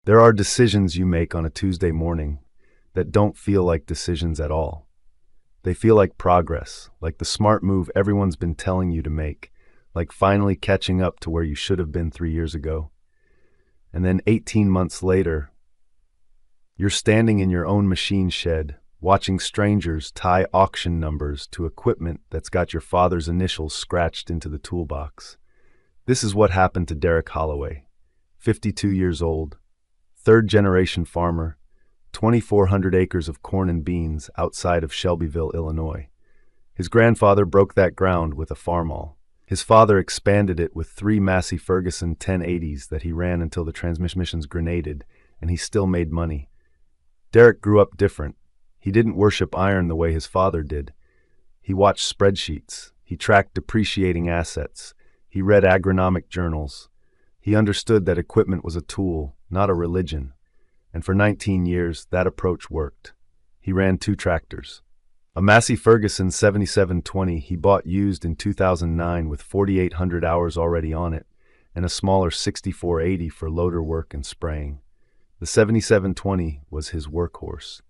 There are decisions you make on a Tuesday morning that don't feel like decisions at all. They feel like progress, like the smart move everyone's been telling you to make, like finally catching up to where you should have been 3 years ago. And then 18 months later, you're standing in your own machine shed, watching strangers tie auction numbers to equipment that's got your father's initials scratched into the toolbox. This is what happened to Derek Holloway, 52 years old, third-generation farmer, 2,400 acres of corn and beans outside of Shelbyville, Illinois. His grandfather broke that ground with a farmall. His father expanded it with 3 Massey Ferguson 1080s that he ran until the transmissions grenaded, and he still made money. Derek grew up different. He didn't worship iron the way his father did. He watched spreadsheets. He tracked depreciating assets. He read agronomic journals. He understood that equipment was a tool, not a religion. And for 19 years, that approach worked. He ran 2 tractors. A Massey Ferguson 7720 he bought used in 2009 with 4,800 hours already on it, and a smaller 6480 for loader work and spraying. The 7720 was his workhorse.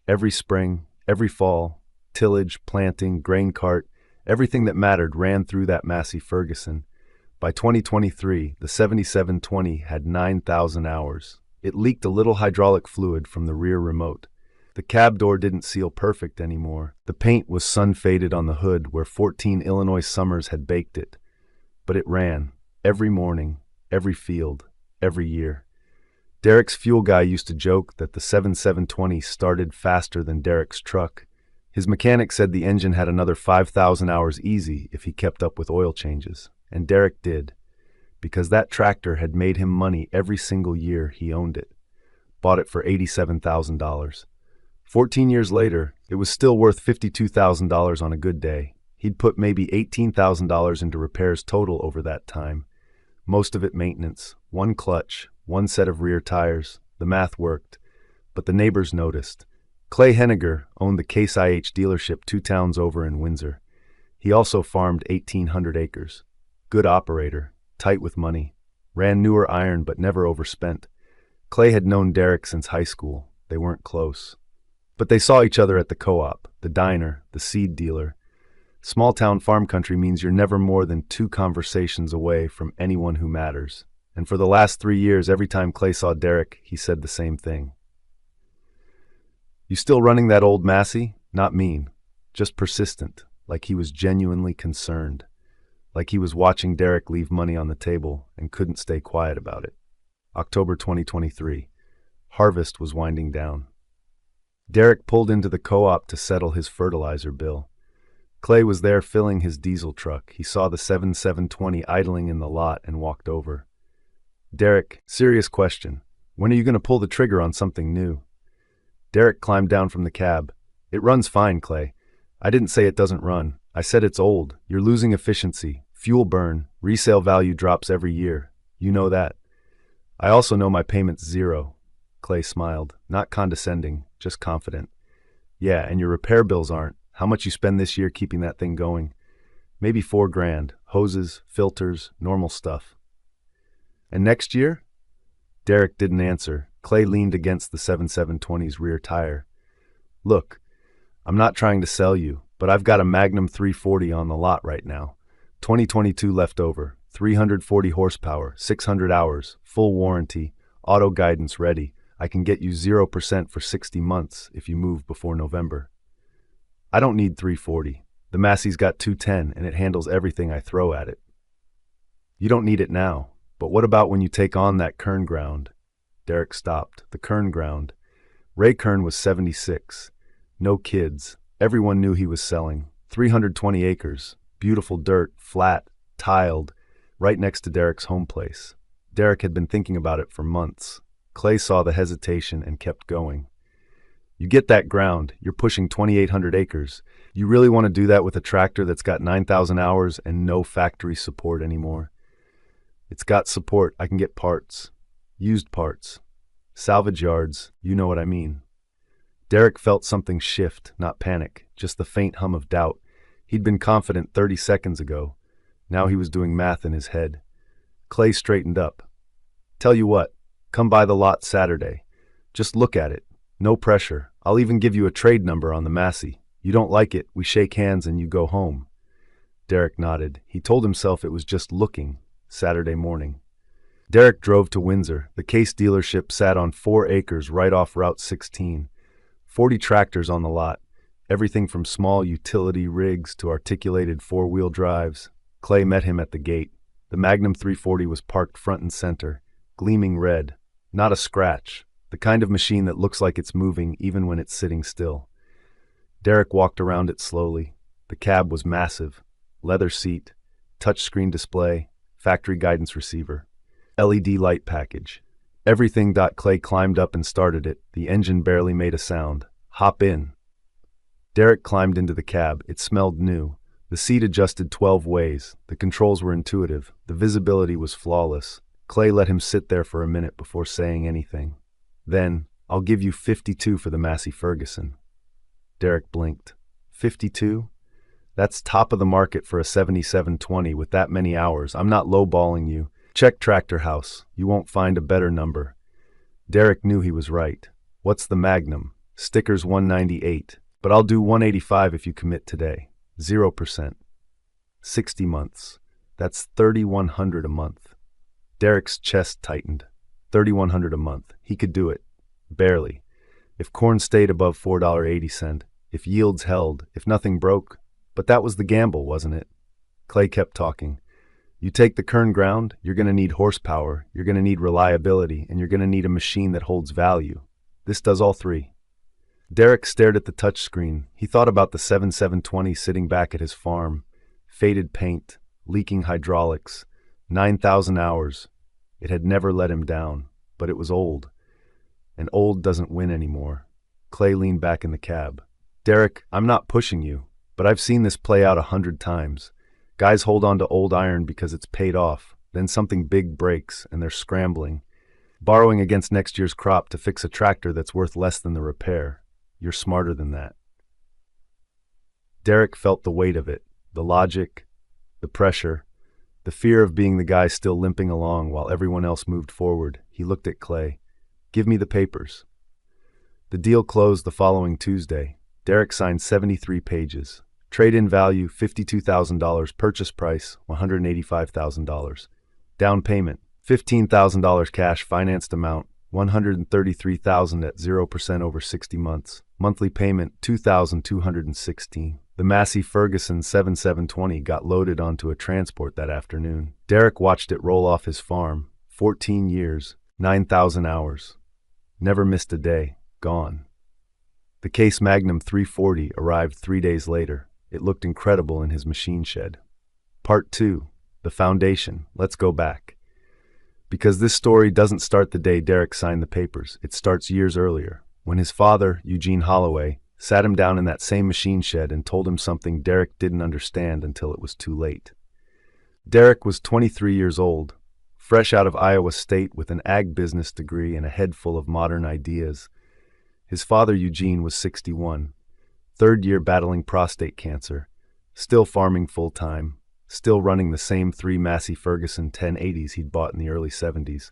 Every spring, every fall, tillage, planting, grain cart, everything that mattered ran through that Massey Ferguson. By 2023, the 7720 had 9,000 hours. It leaked a little hydraulic fluid from the rear remote. The cab door didn't seal perfect anymore. The paint was sun-faded on the hood where 14 Illinois summers had baked it. But it ran, every morning, every field, every year. Derek's fuel guy used to joke that the 7720 started faster than Derek's truck. His mechanic said the engine had another 5,000 hours easy if he kept up with oil changes. And Derek did, because that tractor had made him money every single year he owned it. Bought it for $87,000. 14 years later, it was still worth $52,000 on a good day. He'd put maybe $18,000 into repairs total over that time. Most of it maintenance, 1 clutch, 1 set of rear tires. The math worked, but the neighbors noticed. Clay Henniger owned the Case IH dealership 2 towns over in Windsor. He also farmed 1,800 acres. Good operator, tight with money, ran newer iron but never overspent. Clay had known Derek since high school. They weren't close. But they saw each other at the co-op, the diner, the seed dealer. Small-town farm country means you're never more than 2 conversations away from anyone who matters. And for the last 3 years, every time Clay saw Derek, he said the same thing. "You still running that old Massey?" Not mean, just persistent, like he was genuinely concerned. Like he was watching Derek leave money on the table and couldn't stay quiet about it. October 2023. Harvest was winding down. Derek pulled into the co-op to settle his fertilizer bill. Clay was there filling his diesel truck. He saw the 7720 idling in the lot and walked over. "Derek, serious question. When are you going to pull the trigger on something new?" Derek climbed down from the cab. "It runs fine, Clay. I didn't say it doesn't run. I said it's old. You're losing efficiency, fuel burn, resale value drops every year. You know that. I also know my payment's 0. Clay smiled, not condescending, just confident. "Yeah, and your repair bills aren't. How much you spend this year keeping that thing going?" "Maybe $4,000. Hoses, filters, normal stuff." "And next year?" Derek didn't answer. Clay leaned against the 7720's rear tire. "Look, I'm not trying to sell you, but I've got a Magnum 340 on the lot right now. 2022 leftover, 340 horsepower, 600 hours, full warranty, auto guidance ready. I can get you 0% for 60 months if you move before November." "I don't need 340. The Massey's got 210 and it handles everything I throw at it." "You don't need it now, but what about when you take on that Kern ground?" Derek stopped. The Kern ground. Ray Kern was 76. No kids. Everyone knew he was selling. 320 acres. Beautiful dirt, flat, tiled, right next to Derek's home place. Derek had been thinking about it for months. Clay saw the hesitation and kept going. "You get that ground. You're pushing 2,800 acres. You really want to do that with a tractor that's got 9,000 hours and no factory support anymore?" "It's got support. I can get parts. Used parts. Salvage yards. You know what I mean." Derek felt something shift, not panic, just the faint hum of doubt. He'd been confident 30 seconds ago. Now he was doing math in his head. Clay straightened up. "Tell you what, Come by the lot Saturday. Just look at it. No pressure. I'll even give you a trade number on the Massey. You don't like it, we shake hands and you go home." Derek nodded. He told himself it was just looking. Saturday morning. Derek drove to Windsor. The Case dealership sat on 4 acres right off Route 16. 40 tractors on the lot. Everything from small utility rigs to articulated 4-wheel drives. Clay met him at the gate. The Magnum 340 was parked front and center, gleaming red. Not a scratch. The kind of machine that looks like it's moving even when it's sitting still. Derek walked around it slowly. The cab was massive. Leather seat, touchscreen display, factory guidance receiver, LED light package. Everything. Clay climbed up and started it. The engine barely made a sound. "Hop in." Derek climbed into the cab. It smelled new. The seat adjusted 12 ways. The controls were intuitive. The visibility was flawless. Clay let him sit there for a minute before saying anything. Then, "I'll give you 52 for the Massey Ferguson." Derek blinked. 52? That's top of the market for a 7720 with that many hours. I'm not lowballing you. Check Tractor House. You won't find a better number. Derek knew he was right. What's the Magnum? Stickers 198. But I'll do 185 if you commit today. 0%. 60 months. That's $3,100 a month. Derek's chest tightened. $3,100 a month. He could do it. Barely. If corn stayed above $4.80, if yields held, if nothing broke. But that was the gamble, wasn't it? Clay kept talking. You take the Kern ground, you're going to need horsepower, you're going to need reliability, and you're going to need a machine that holds value. This does all three. Derek stared at the touchscreen. He thought about the 7720 sitting back at his farm. Faded paint, leaking hydraulics, 9,000 hours. It had never let him down, but it was old. And old doesn't win anymore. Clay leaned back in the cab. Derek, I'm not pushing you, but I've seen this play out 100 times. Guys hold on to old iron because it's paid off. Then something big breaks and they're scrambling, borrowing against next year's crop to fix a tractor that's worth less than the repair. You're smarter than that. Derek felt the weight of it, the logic, the pressure, the fear of being the guy still limping along while everyone else moved forward. He looked at Clay. Give me the papers. The deal closed the following Tuesday. Derek signed 73 pages. Trade-in value, $52,000. Purchase price, $185,000. Down payment, $15,000 cash. Financed amount, $133,000 at 0% over 60 months. Monthly payment, $2,216. The Massey Ferguson 7720 got loaded onto a transport that afternoon. Derek watched it roll off his farm. 14 years, 9,000 hours. Never missed a day. Gone. The Case Magnum 340 arrived 3 days later. It looked incredible in his machine shed. Part 2. The Foundation. Let's go back. Because this story doesn't start the day Derek signed the papers. It starts years earlier, when his father, Eugene Holloway, sat him down in that same machine shed and told him something Derek didn't understand until it was too late. Derek was 23 years old, fresh out of Iowa State with an ag business degree and a head full of modern ideas. His father, Eugene, was 61, third year battling prostate cancer, still farming full-time, still running the same 3 Massey Ferguson 1080s he'd bought in the early 70s.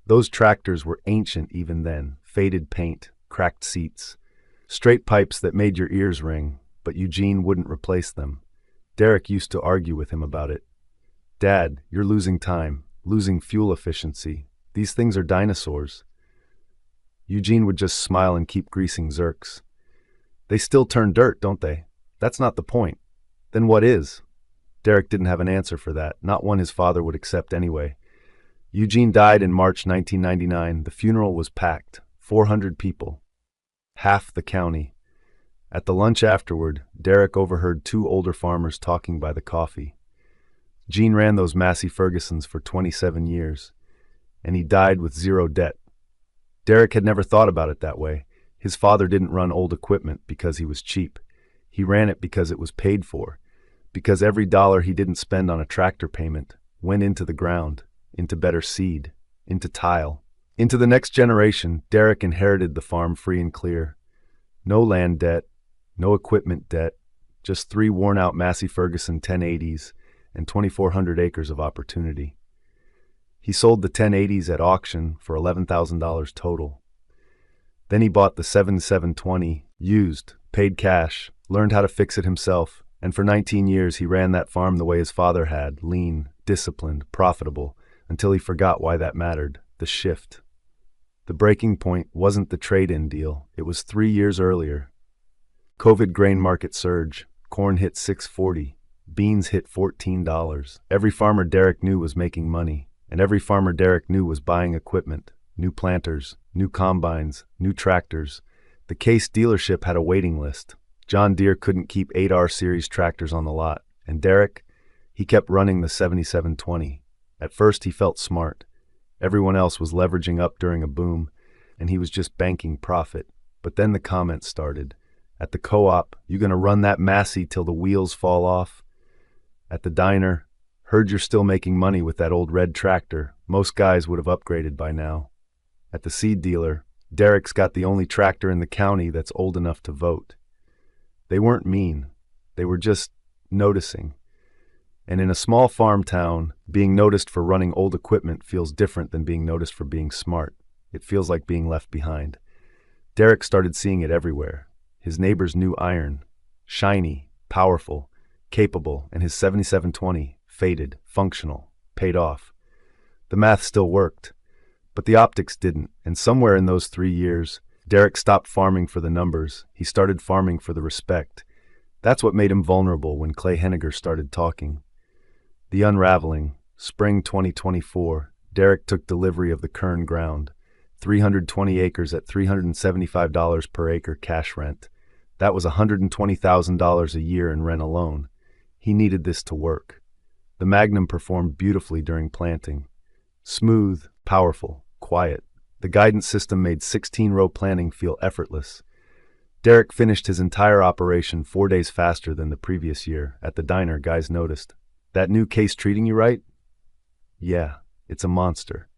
Those tractors were ancient even then, faded paint, cracked seats, straight pipes that made your ears ring, but Eugene wouldn't replace them. Derek used to argue with him about it. Dad, you're losing time, losing fuel efficiency. These things are dinosaurs. Eugene would just smile and keep greasing Zerks. They still turn dirt, don't they? That's not the point. Then what is? Derek didn't have an answer for that, not one his father would accept anyway. Eugene died in March 1999. The funeral was packed, 400 people. Half the county. At the lunch afterward, Derek overheard 2 older farmers talking by the coffee. Gene ran those Massey Fergusons for 27 years, and he died with 0 debt. Derek had never thought about it that way. His father didn't run old equipment because he was cheap. He ran it because it was paid for, because every dollar he didn't spend on a tractor payment went into the ground, into better seed, into tile. Into the next generation, Derek inherited the farm free and clear. No land debt, no equipment debt, just 3 worn-out Massey Ferguson 1080s and 2,400 acres of opportunity. He sold the 1080s at auction for $11,000 total. Then he bought the 7720 used, paid cash, learned how to fix it himself, and for 19 years he ran that farm the way his father had, lean, disciplined, profitable, until he forgot why that mattered, the shift. The breaking point wasn't the trade-in deal, it was 3 years earlier. COVID grain market surge, corn hit $6.40, beans hit $14. Every farmer Derek knew was making money, and every farmer Derek knew was buying equipment, new planters, new combines, new tractors. The Case dealership had a waiting list. John Deere couldn't keep 8R series tractors on the lot, and Derek, he kept running the 7720. At first he felt smart. Everyone else was leveraging up during a boom, and he was just banking profit. But then the comments started. At the co-op, you gonna run that Massey till the wheels fall off? At the diner, heard you're still making money with that old red tractor. Most guys would have upgraded by now. At the seed dealer, Derek's got the only tractor in the county that's old enough to vote. They weren't mean. They were just noticing. And in a small farm town, being noticed for running old equipment feels different than being noticed for being smart. It feels like being left behind. Derek started seeing it everywhere. His neighbor's new iron, shiny, powerful, capable, and his 7720, faded, functional, paid off. The math still worked, but the optics didn't, and somewhere in those 3 years, Derek stopped farming for the numbers. He started farming for the respect. That's what made him vulnerable when Clay Henniger started talking. The unraveling, spring 2024, Derek took delivery of the Kern ground, 320 acres at $375 per acre cash rent. That was $120,000 a year in rent alone. He needed this to work. The Magnum performed beautifully during planting. Smooth, powerful, quiet. The guidance system made 16-row planting feel effortless. Derek finished his entire operation 4 days faster than the previous year. At the diner, guys noticed. That new Case treating you right? Yeah, it's a monster.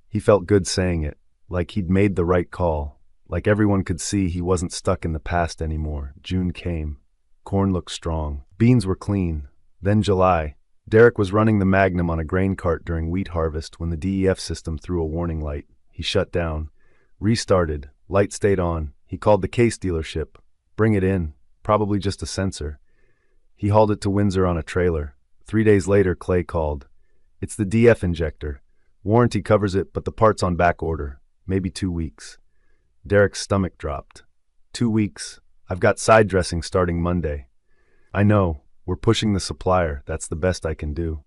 He felt good saying it, like he'd made the right call, like everyone could see he wasn't stuck in the past anymore. June came. Corn looked strong. Beans were clean. Then July. Derek was running the Magnum on a grain cart during wheat harvest when the DEF system threw a warning light. He shut down. Restarted. Light stayed on. He called the Case dealership. Bring it in. Probably just a sensor. He hauled it to Windsor on a trailer. 3 days later, Clay called. It's the DF injector. Warranty covers it, but the part's on back order. Maybe 2 weeks. Derek's stomach dropped. 2 weeks. I've got side dressing starting Monday. I know. We're pushing the supplier. That's the best I can do.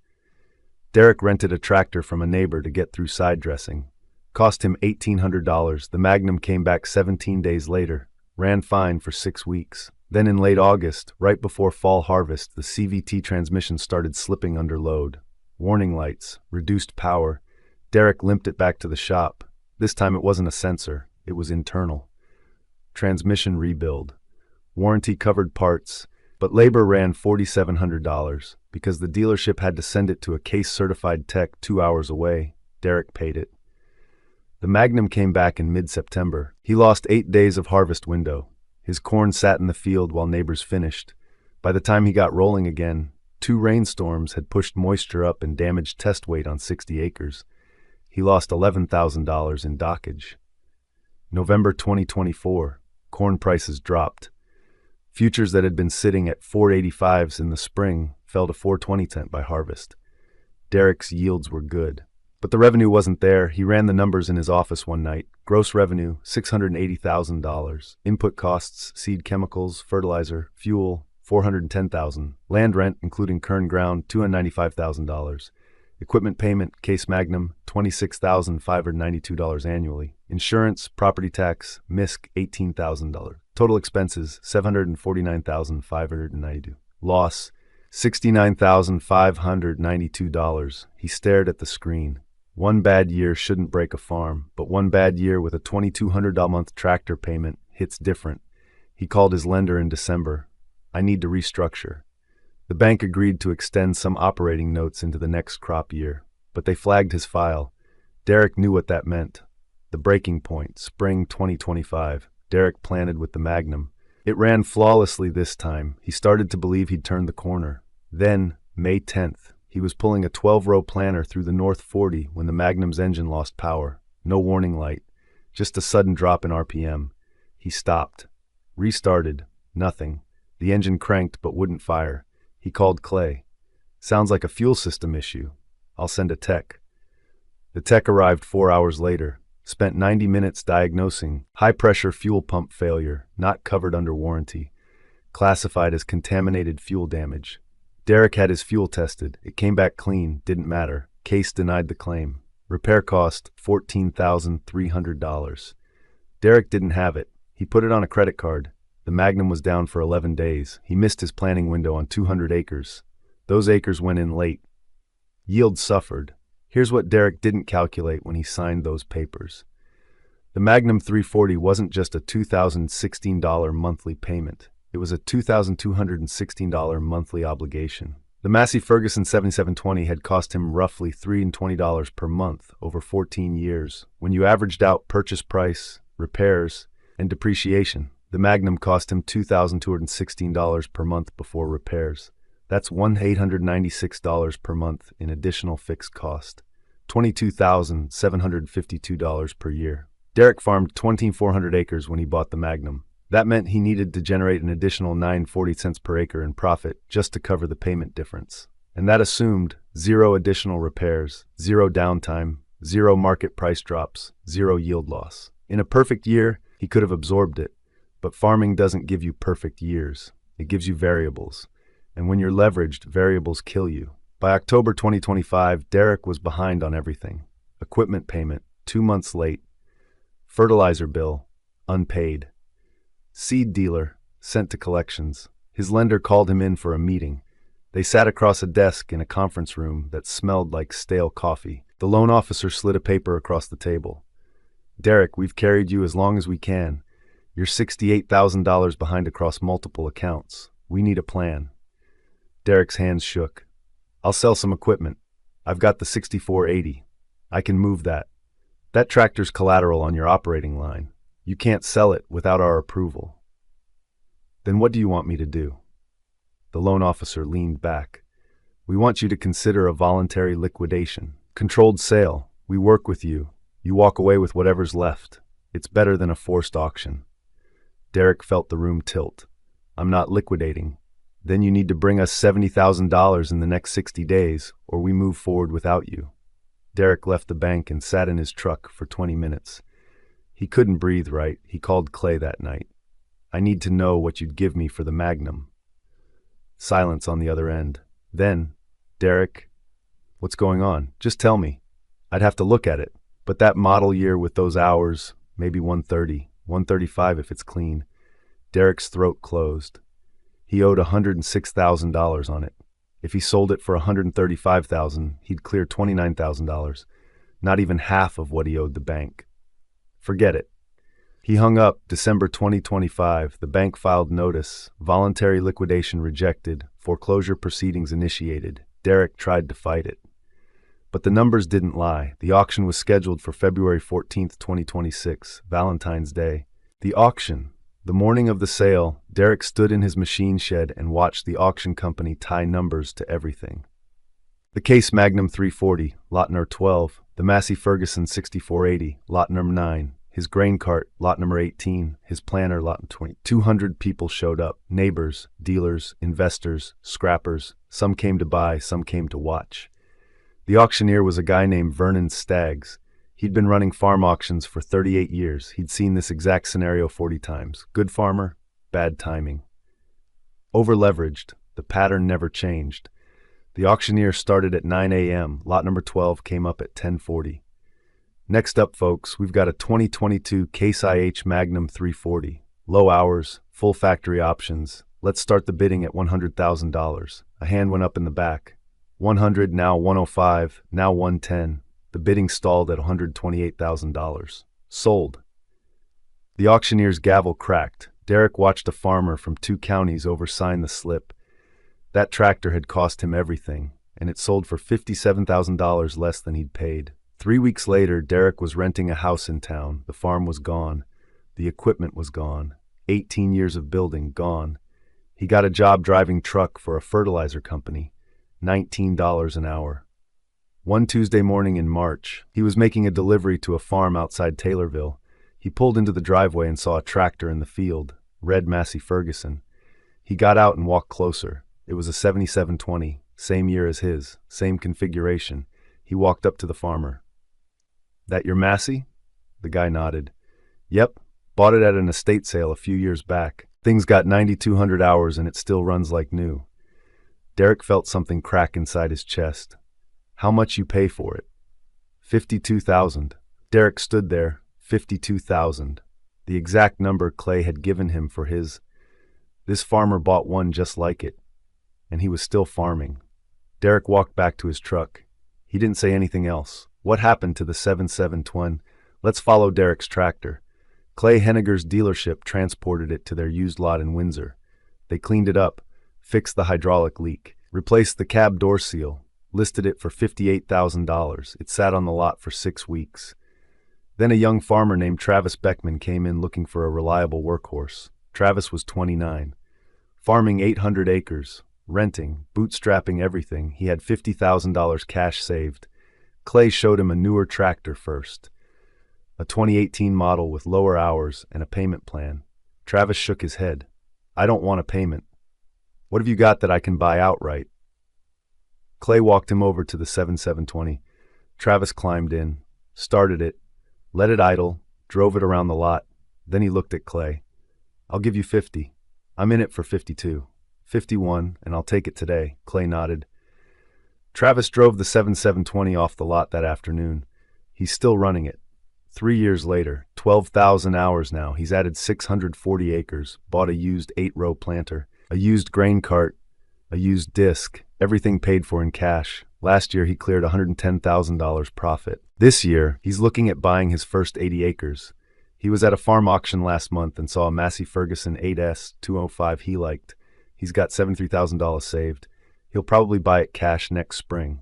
Derek rented a tractor from a neighbor to get through side dressing. Cost him $1,800. The Magnum came back 17 days later. Ran fine for 6 weeks. Then in late August, right before fall harvest, the CVT transmission started slipping under load. Warning lights, reduced power. Derek limped it back to the shop. This time it wasn't a sensor, it was internal. Transmission rebuild. Warranty covered parts, but labor ran $4,700 because the dealership had to send it to a Case-certified tech 2 hours away. Derek paid it. The Magnum came back in mid-September. He lost 8 days of harvest window. His corn sat in the field while neighbors finished. By the time he got rolling again, 2 rainstorms had pushed moisture up and damaged test weight on 60 acres. He lost $11,000 in dockage. November 2024, corn prices dropped. Futures that had been sitting at 485s in the spring fell to 420 by harvest. Derek's yields were good. But the revenue wasn't there. He ran the numbers in his office one night. Gross revenue, $680,000. Input costs, seed chemicals, fertilizer, fuel, $410,000. Land rent, including Kern ground, $295,000. Equipment payment, Case Magnum, $26,592 annually. Insurance, property tax, MISC, $18,000. Total expenses, $749,592. Loss, $69,592. He stared at the screen. One bad year shouldn't break a farm, but one bad year with a $2,200 a month tractor payment hits different. He called his lender in December. I need to restructure. The bank agreed to extend some operating notes into the next crop year, but they flagged his file. Derek knew what that meant. The breaking point, spring 2025. Derek planted with the Magnum. It ran flawlessly this time. He started to believe he'd turned the corner. Then, May 10th, He was pulling a 12-row planter through the North 40 when the Magnum's engine lost power. No warning light, just a sudden drop in RPM. He stopped. Restarted. Nothing. The engine cranked but wouldn't fire. He called Clay. "Sounds like a fuel system issue. I'll send a tech." The tech arrived 4 hours later, spent 90 minutes diagnosing high-pressure fuel pump failure, not covered under warranty, classified as contaminated fuel damage. Derek had his fuel tested. It came back clean, didn't matter. Case denied the claim. Repair cost $14,300. Derek didn't have it. He put it on a credit card. The Magnum was down for 11 days. He missed his planning window on 200 acres. Those acres went in late. Yield suffered. Here's what Derek didn't calculate when he signed those papers. The Magnum 340 wasn't just a $2,016 monthly payment. It was a $2,216 monthly obligation. The Massey Ferguson 7720 had cost him roughly $320 per month over 14 years. When you averaged out purchase price, repairs, and depreciation, the Magnum cost him $2,216 per month before repairs. That's $1,896 per month in additional fixed cost, $22,752 per year. Derek farmed 2,400 acres when he bought the Magnum. That meant he needed to generate an additional $9.40 per acre in profit just to cover the payment difference. And that assumed zero additional repairs, zero downtime, zero market price drops, zero yield loss. In a perfect year, he could have absorbed it, but farming doesn't give you perfect years. It gives you variables. And when you're leveraged, variables kill you. By October 2025, Derek was behind on everything. Equipment payment, 2 months late. Fertilizer bill, unpaid. Seed dealer, sent to collections. His lender called him in for a meeting. They sat across a desk in a conference room that smelled like stale coffee. The loan officer slid a paper across the table. "Derek, we've carried you as long as we can. You're $68,000 behind across multiple accounts. We need a plan." Derek's hands shook. "I'll sell some equipment. I've got the 6480. I can move that. That tractor's collateral on your operating line. You can't sell it without our approval." "Then what do you want me to do?" The loan officer leaned back. "We want you to consider a voluntary liquidation. Controlled sale. We work with you. You walk away with whatever's left. It's better than a forced auction." Derek felt the room tilt. "I'm not liquidating. Then you need to bring us $70,000 in the next 60 days, or we move forward without you." Derek left the bank and sat in his truck for 20 minutes. He couldn't breathe right. He called Clay that night. "I need to know what you'd give me for the Magnum." Silence on the other end. Then, "Derek, what's going on? Just tell me. I'd have to look at it. But that model year with those hours, maybe 130, 135 if it's clean." Derek's throat closed. He owed $106,000 on it. If he sold it for $135,000, he'd clear $29,000, not even half of what he owed the bank. Forget it. He hung up. December 2025, the bank filed notice, voluntary liquidation rejected, foreclosure proceedings initiated. Derek tried to fight it. But the numbers didn't lie. The auction was scheduled for February 14th, 2026, Valentine's Day. The auction. The morning of the sale, Derek stood in his machine shed and watched the auction company tie numbers to everything. The Case Magnum 340, lot number 12, the Massey Ferguson 6480, lot number 9, his grain cart, lot number 18, his planter, lot number 20. 200 people showed up, neighbors, dealers, investors, scrappers. Some came to buy, some came to watch. The auctioneer was a guy named Vernon Staggs. He'd been running farm auctions for 38 years. He'd seen this exact scenario 40 times. Good farmer, bad timing. Over-leveraged, the pattern never changed. The auctioneer started at 9 a.m. Lot number 12 came up at 10:40. Next up, folks, we've got a 2022 Case IH Magnum 340. Low hours, full factory options. Let's start the bidding at $100,000. A hand went up in the back. 100, now 105, now 110. The bidding stalled at $128,000. Sold. The auctioneer's gavel cracked. Derek watched a farmer from 2 counties oversign the slip. That tractor had cost him everything, and it sold for $57,000 less than he'd paid. 3 weeks later, Derek was renting a house in town. The farm was gone. The equipment was gone. 18 years of building gone. He got a job driving truck for a fertilizer company. $19 an hour. One Tuesday morning in March, he was making a delivery to a farm outside Taylorville. He pulled into the driveway and saw a tractor in the field, red Massey Ferguson. He got out and walked closer. It was a 7720, same year as his, same configuration. He walked up to the farmer. "That your Massey?" The guy nodded. "Yep, bought it at an estate sale a few years back. Thing's got 9,200 hours and it still runs like new." Derek felt something crack inside his chest. "How much you pay for it?" $52,000. Derek stood there, 52,000. The exact number Clay had given him for his. This farmer bought one just like it. And he was still farming. Derek walked back to his truck. He didn't say anything else. What happened to the 7720? Let's follow Derek's tractor. Clay Henniger's dealership transported it to their used lot in Windsor. They cleaned it up, fixed the hydraulic leak, replaced the cab door seal, listed it for $58,000. It sat on the lot for 6 weeks. Then a young farmer named Travis Beckman came in looking for a reliable workhorse. Travis was 29. Farming 800 acres, renting, bootstrapping everything, he had $50,000 cash saved. Clay showed him a newer tractor first, a 2018 model with lower hours and a payment plan. Travis shook his head. "I don't want a payment. What have you got that I can buy outright?" Clay walked him over to the 7720. Travis climbed in, started it, let it idle, drove it around the lot. Then he looked at Clay. "I'll give you 50. I'm in it for 52. 51, and I'll take it today." Clay nodded. Travis drove the 7720 off the lot that afternoon. He's still running it. 3 years later, 12,000 hours now, he's added 640 acres, bought a used 8-row planter, a used grain cart, a used disc, everything paid for in cash. Last year he cleared $110,000 profit. This year, he's looking at buying his first 80 acres. He was at a farm auction last month and saw a Massey Ferguson 8S 205 he liked. He's got $73,000 saved. He'll probably buy it cash next spring.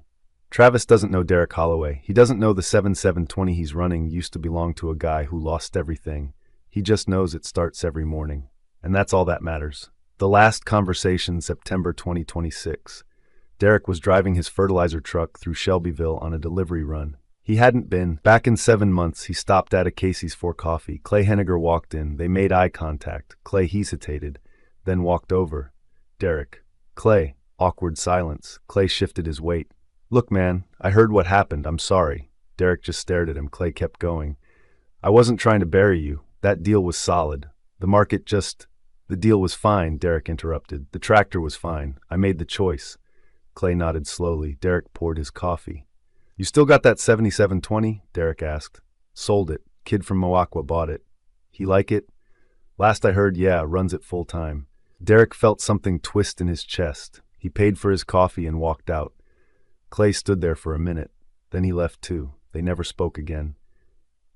Travis doesn't know Derek Holloway. He doesn't know the 7720 he's running used to belong to a guy who lost everything. He just knows it starts every morning. And that's all that matters. The last conversation, September 2026. Derek was driving his fertilizer truck through Shelbyville on a delivery run. He hadn't been. Back in 7 months, he stopped at a Casey's for coffee. Clay Henniger walked in. They made eye contact. Clay hesitated, then walked over. Derek. Clay. Awkward silence. Clay shifted his weight. "Look, man, I heard what happened. I'm sorry." Derek just stared at him. Clay kept going. "I wasn't trying to bury you. That deal was solid. The market just—" "The deal was fine," Derek interrupted. "The tractor was fine. I made the choice." Clay nodded slowly. Derek poured his coffee. "You still got that 7720? Derek asked. "Sold it. Kid from Moaqua bought it." "He like it?" "Last I heard, yeah, runs it full time." Derek felt something twist in his chest. He paid for his coffee and walked out. Clay stood there for a minute. Then he left too. They never spoke again.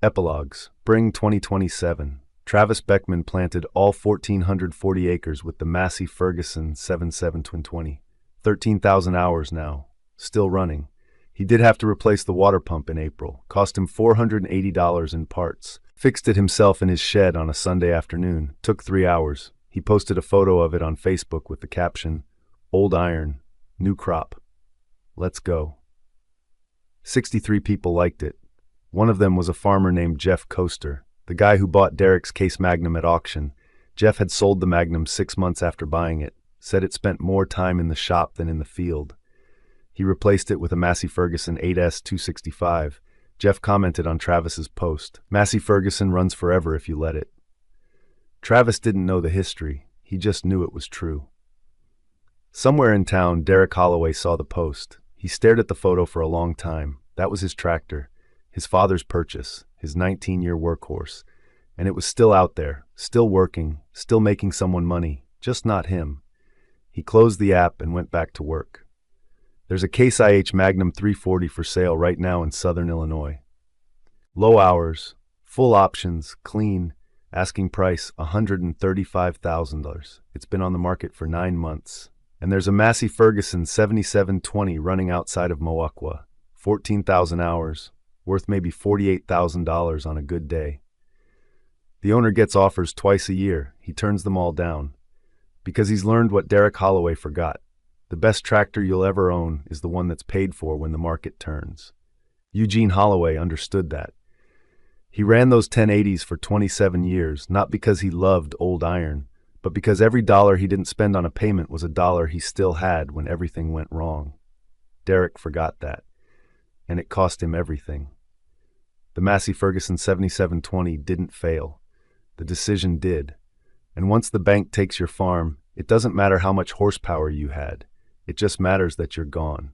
Epilogues. Spring 2027. Travis Beckman planted all 1,440 acres with the Massey Ferguson 7720. 13,000 hours now. Still running. He did have to replace the water pump in April. Cost him $480 in parts. Fixed it himself in his shed on a Sunday afternoon. Took 3 hours. He posted a photo of it on Facebook with the caption, "Old iron, new crop. Let's go." 63 people liked it. One of them was a farmer named Jeff Coaster, the guy who bought Derek's Case Magnum at auction. Jeff had sold the Magnum 6 months after buying it, said it spent more time in the shop than in the field. He replaced it with a Massey Ferguson 8S 265. Jeff commented on Travis's post, "Massey Ferguson runs forever if you let it." Travis didn't know the history. He just knew it was true. Somewhere in town, Derek Holloway saw the post. He stared at the photo for a long time. That was his tractor, his father's purchase, his 19-year workhorse. And it was still out there, still working, still making someone money, just not him. He closed the app and went back to work. There's a Case IH Magnum 340 for sale right now in Southern Illinois. Low hours, full options, clean, asking price $135,000. It's been on the market for 9 months. And there's a Massey Ferguson 7720 running outside of Moaqua, 14,000 hours, worth maybe $48,000 on a good day. The owner gets offers twice a year. He turns them all down. Because he's learned what Derek Holloway forgot. The best tractor you'll ever own is the one that's paid for when the market turns. Eugene Holloway understood that. He ran those 1080s for 27 years, not because he loved old iron, but because every dollar he didn't spend on a payment was a dollar he still had when everything went wrong. Derek forgot that, and it cost him everything. The Massey Ferguson 7720 didn't fail. The decision did. And once the bank takes your farm, it doesn't matter how much horsepower you had. It just matters that you're gone.